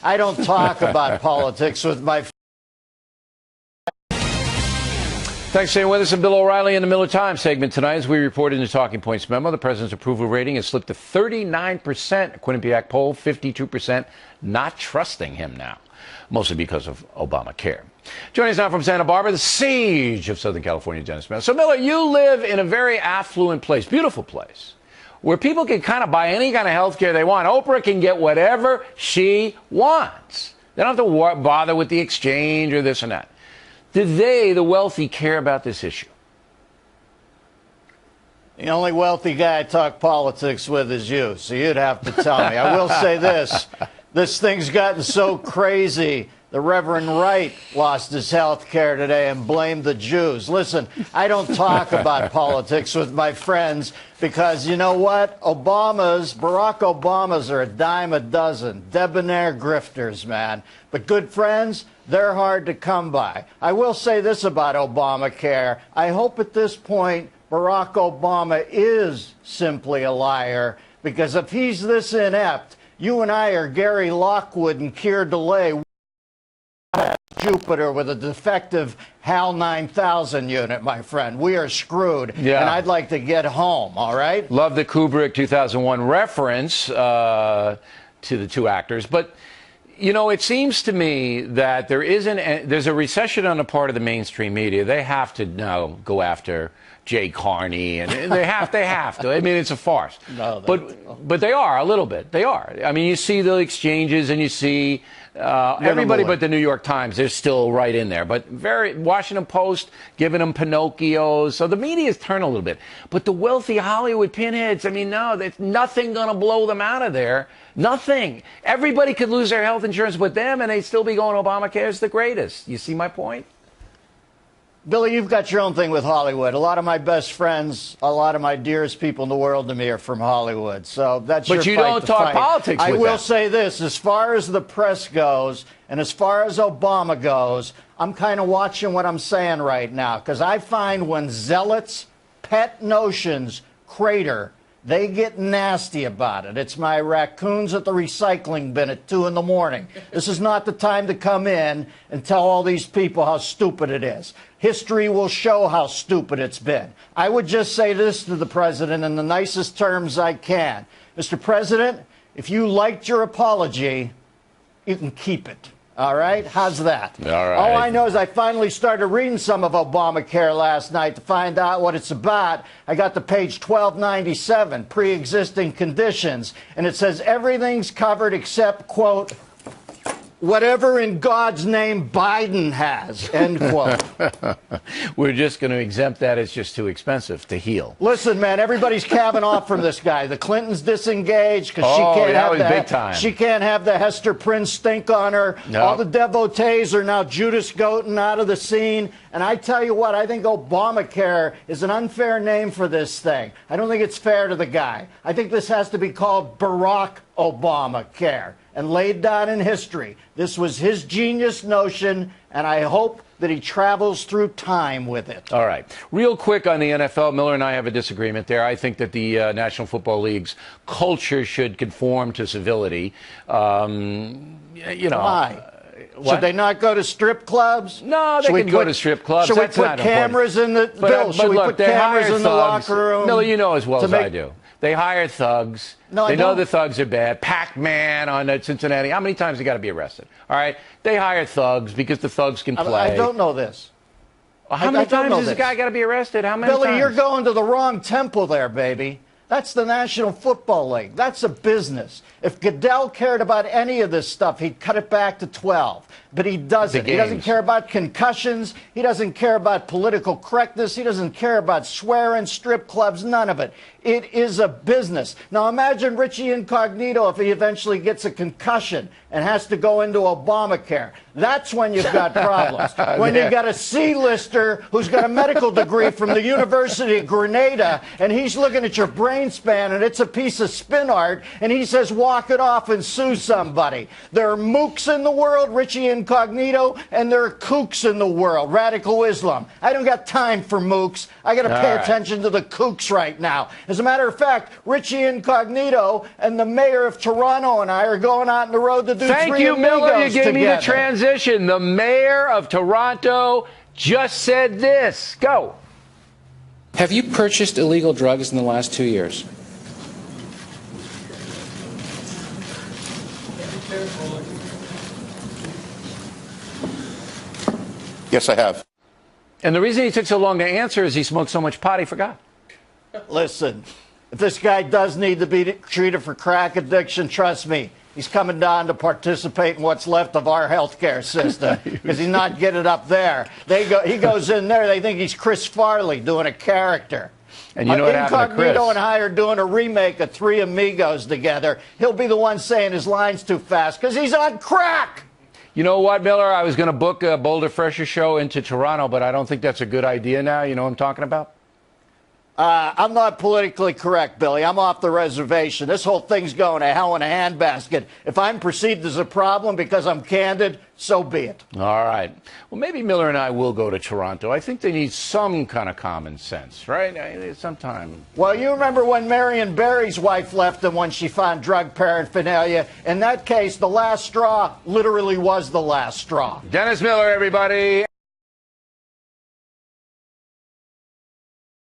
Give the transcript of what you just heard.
I don't talk about politics with my. Thanks for staying with us. I'm Bill O'Reilly in the Miller Times segment tonight. As we reported in the Talking Points memo, the president's approval rating has slipped to 39%, according to the Quinnipiac poll, 52% not trusting him now, mostly because of Obamacare. Joining us now from Santa Barbara, the siege of Southern California, Dennis Miller. So, Miller, you live in a very affluent place, beautiful place, where people can kind of buy any kind of health care they want. Oprah can get whatever she wants. They don't have to bother with the exchange or this and that. Do they, the wealthy, care about this issue? The only wealthy guy I talk politics with is you, so you'd have to tell me. I will say this. This thing's gotten so crazy, the Reverend Wright lost his health care today and blamed the Jews. Listen, I don't talk about politics with my friends because, you know what? Barack Obamas are a dime a dozen. Debonair grifters, man. But good friends, they're hard to come by. I will say this about Obamacare. I hope at this point Barack Obama is simply a liar, because if he's this inept, you and I are Gary Lockwood and Keir DeLay Jupiter with a defective HAL 9000 unit, my friend. We are screwed, and I'd like to get home, all right? Love the Kubrick 2001 reference to the two actors, but you know, it seems to me that there's a recession on the part of the mainstream media. They have to now go after Jay Carney, and they have to. I mean, it's a farce. No, but they are a little bit. They are. I mean, you see the exchanges, and you see everybody but the New York Times. They're still right in there. But Washington Post giving them Pinocchios. So the media's turned a little bit. But the wealthy Hollywood pinheads, I mean, no, there's nothing going to blow them out of there. Nothing. Everybody could lose their health insurance with them, and they'd still be going, Obamacare is the greatest. You see my point? Billy, you've got your own thing with Hollywood. A lot of my best friends, a lot of my dearest people in the world to me are from Hollywood. So that's your fight. But you don't talk politics with them. I will say this, as far as the press goes, and as far as Obama goes, I'm kind of watching what I'm saying right now, because I find when zealots' pet notions crater, they get nasty about it. It's my raccoons at the recycling bin at 2 in the morning. This is not the time to come in and tell all these people how stupid it is. History will show how stupid it's been. I would just say this to the president in the nicest terms I can. Mr. President, if you liked your apology, you can keep it. All right? How's that? All right. All I know is I finally started reading some of Obamacare last night to find out what it's about. I got to page 1297, pre-existing conditions, and it says everything's covered except, quote, whatever in God's name Biden has, end quote. We're just going to exempt that. It's just too expensive to heal. Listen, man, everybody's calving off from this guy. The Clintons disengaged because she can't have the Hester Prince stink on her. No. All the devotees are now Judas Goating out of the scene. And I tell you what, I think Obamacare is an unfair name for this thing. I don't think it's fair to the guy. I think this has to be called Barack Obamacare and laid down in history. This was his genius notion, and I hope that he travels through time with it. All right. Real quick on the NFL, Miller and I have a disagreement there. I think that the National Football League's culture should conform to civility. Why? What? Should they not go to strip clubs? No, they can go to strip clubs. Should we put cameras in the Bill? Should we put cameras in the locker room? Miller, you know as well as I do. They hire thugs. No, they know the thugs are bad. Pac-Man on Cincinnati. How many times they got to be arrested? All right. They hire thugs because the thugs can play. I don't know this. How many times has this guy got to be arrested? How many times? Billy, you're going to the wrong temple there, baby. That's the National Football League. That's a business. If Goodell cared about any of this stuff, he'd cut it back to 12. But he doesn't. He doesn't care about concussions. He doesn't care about political correctness. He doesn't care about swearing, strip clubs, none of it. It is a business. Now imagine Richie Incognito if he eventually gets a concussion and has to go into Obamacare. That's when you've got problems. When you've got a C-lister who's got a medical degree from the University of Grenada, and he's looking at your brain span, and it's a piece of spin art, and he says, walk it off and sue somebody. There are mooks in the world. Richie Incognito, and there are kooks in the world, radical Islam. I don't got time for mooks. I got to pay attention to the kooks right now. As a matter of fact, Richie Incognito and the mayor of Toronto and I are going out on the road to do Thank Three you, Miller. You Amigos gave me the together. transition. The mayor of Toronto just said this. Go. Have you purchased illegal drugs in the last 2 years? Yes, I have. And the reason he took so long to answer is he smoked so much pot he forgot. Listen, if this guy does need to be treated for crack addiction, trust me, he's coming down to participate in what's left of our healthcare system because he's not getting it up there. He goes in there, they think he's Chris Farley doing a character. And you know what happened to Chris? Incognito and I are doing a remake of Three Amigos together. He'll be the one saying his lines too fast because he's on crack. You know what, Miller? I was going to book a Boulder Fresher show into Toronto, but I don't think that's a good idea now. You know what I'm talking about? I'm not politically correct, Billy. I'm off the reservation. This whole thing's going to hell in a handbasket. If I'm perceived as a problem because I'm candid, so be it. All right. Well, maybe Miller and I will go to Toronto. I think they need some kind of common sense, right? Sometime. Well, you remember when Marion Barry's wife left him when she found drug paraphernalia? In that case, the last straw literally was the last straw. Dennis Miller, everybody.